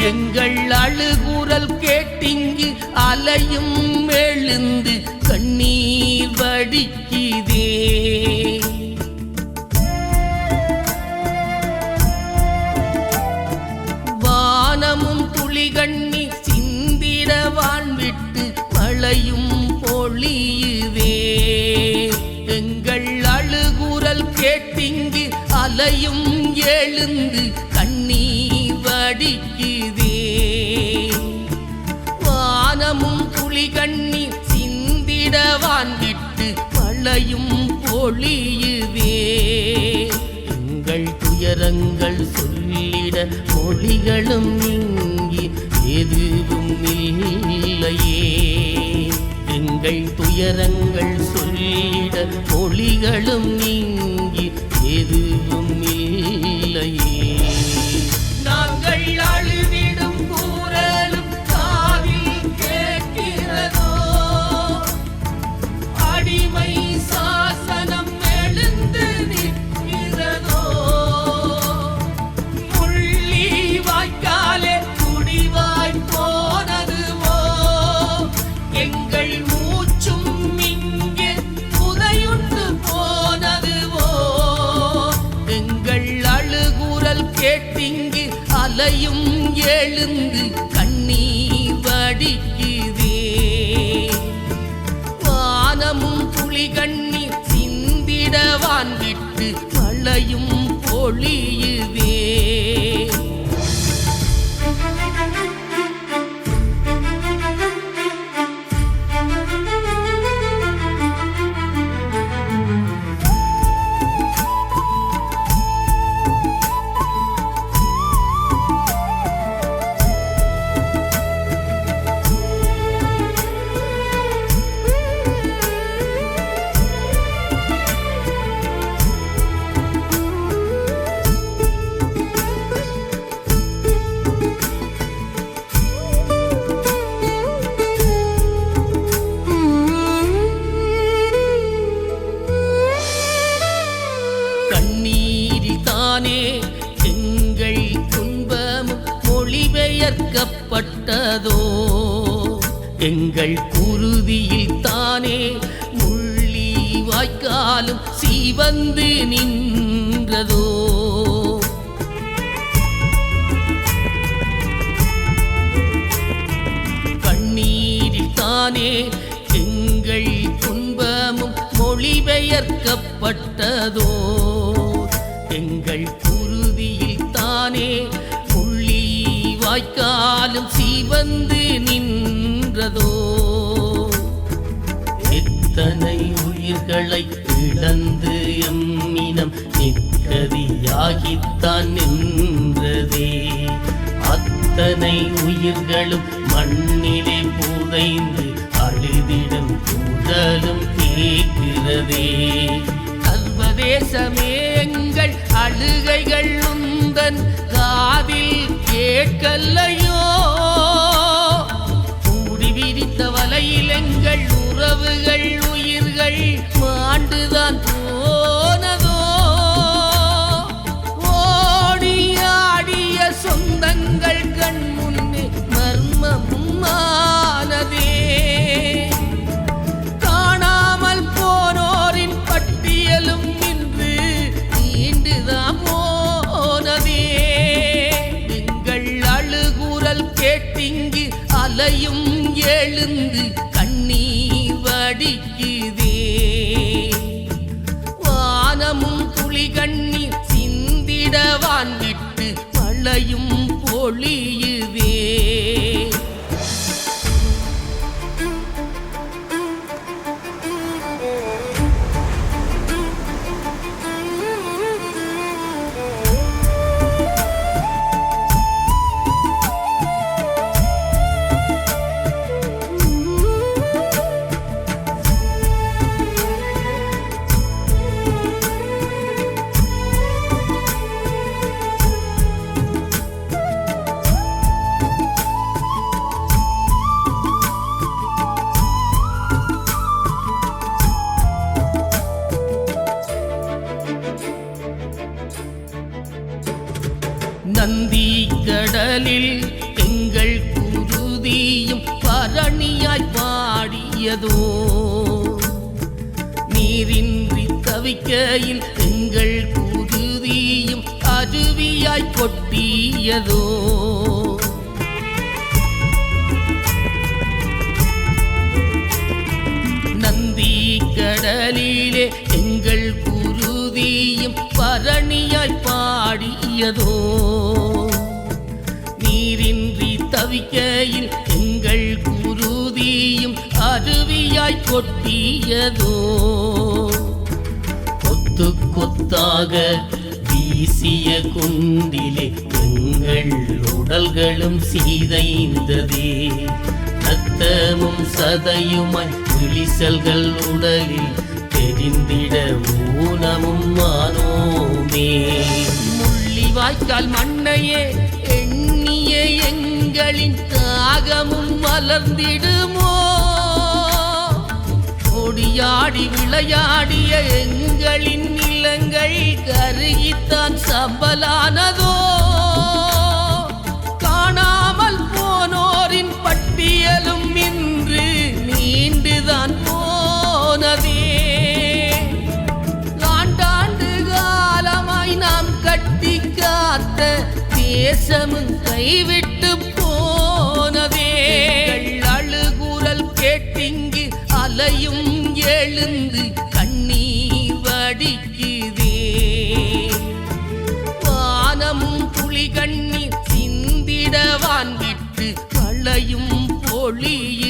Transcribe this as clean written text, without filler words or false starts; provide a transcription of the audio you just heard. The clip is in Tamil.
எங்கள் அழுகுரல் கேட்டிங்கு அலையும் எழுந்து கண்ணீர் வடிக்குதே. வானமும் துளிகண்ணி சிந்திட வான்விட்டு மழையும் பொழியுதே. எங்கள் அழுகுரல் கேட்டிங்கு அலையும் எழுந்து கண்ணீர் வடிக்குதே. வானமும் துளிகண்ணி சிந்திட வான்விட்டு மழையும் பொழியுதே. எங்கள் துயரங்கள் சொல்லிட மொழிகளும் இங்கி எதுவும் இல்லையே. எங்கள் துயரங்கள் சொல்லிட மொழிகளும் இங்கி எதுவும் இல்லையே. நாங்கள் அழுதிடும் கூறலும் காதில் கேட்கிறதோ, அடிமை சாசனம் எழுந்து நிற்கிறதோ. முள்ளி வாய்க்காலே குடிவாய் போனதுவோ, எங்கள் மூச்சும் இங்கே புதையுண்டு போனதுவோ. எங்கள் அழுகுரல் கேட்டிங்கு அலையும் எழுந்து கண்ணீர் வடிக்குதே. வானமும் துளிகண்ணி சிந்திட வான்விட்டு மழையும் பொழியுதே. எங்கள் துன்பமும் மொழிபெயர்க்கப்பட்டதோ, எங்கள் குருதியில் தானே முள்ளி வாய்க்காலும் சீவந்து நின்றதோ. கண்ணீரில் தானே எங்கள் துன்பமும் மொழிபெயர்க்கப்பட்டதோ, எங்கள் குருதியில் தானே முள்ளி வாய்க்காலும் சீவந்து நின்றதோ. எத்தனை உயிர்களை இழந்து எம்மினம் நிற்கதியாகித்தான் நின்றதே. அத்தனை உயிர்களும் மண்ணிலே புதைந்து அழுதிடும் குரலும் கேட்கிறதே. சர்வதேசமே எங்கள் அழுகைகள் உந்தன் காதில் கேட்கலையோ. மூடி விரித்த வலையில் எங்கள் உறவுகள் உயிர்கள் மாண்டுதான் போனதோ. ஓடி ஆடிய சொந்தங்கள் கண் முன்னே மர்மமும் ஆனதே. காணாமல் போனோரின் பட்டியலும் இன்று நீண்டுதான் போனதே. எங்கள் அழுகுரல் கேட்டிங்கு அலையும் எழுந்து கண்ணீர் வடிக்குதே. வானமும் துளிகண்ணீர் சிந்திட வான்விட்டு மழையும் பொழியுதே. நந்தி கடலில் அருவியாய் பாடியதோ நீரின்றி தவிக்கையில் எங்கள் குருதியும் அருவியாய் கொட்டியதோ நந்தி கடலிலே எங்கள் குருதியும் பரணியாய் பாடியதோ நீரின்றி தவிக்கையில் எங்கள் குருதியும் அருவியாய் கொட்டியதோ கொத்து கொத்தாக வீசிய குண்டிலே எங்கள் உடல்களும் சீதைந்ததே ரத்தமும் சதையுமாய் விழிசல்கள் உடலில் தெரிந்திட ஊனமும் மானோமே முள்ளிவாய்க்கால் மண்ணையே எண்ணிய எங்களின் தாகமும் மலர்ந்திடுமோ ஓடியாடி விளையாடிய எங்களின் நிலங்கள் கருகித்தான் சம்பலானதோ காணாமல் போனோரின் பட்டியலும் இன்று நீண்டுதான் போனதே ஆண்டாண்டு காலமாய் நாம் கட்டி காத்த தேசமும் கைவிட்டு போனதே அழுகுரல் கேட்டிங்கு அலையும் எழுந்து கண்ணீர் வடிக்குதே வானமும் துளி கண்ணீர் சிந்திடவான் விட்டு மழையும் பொழிய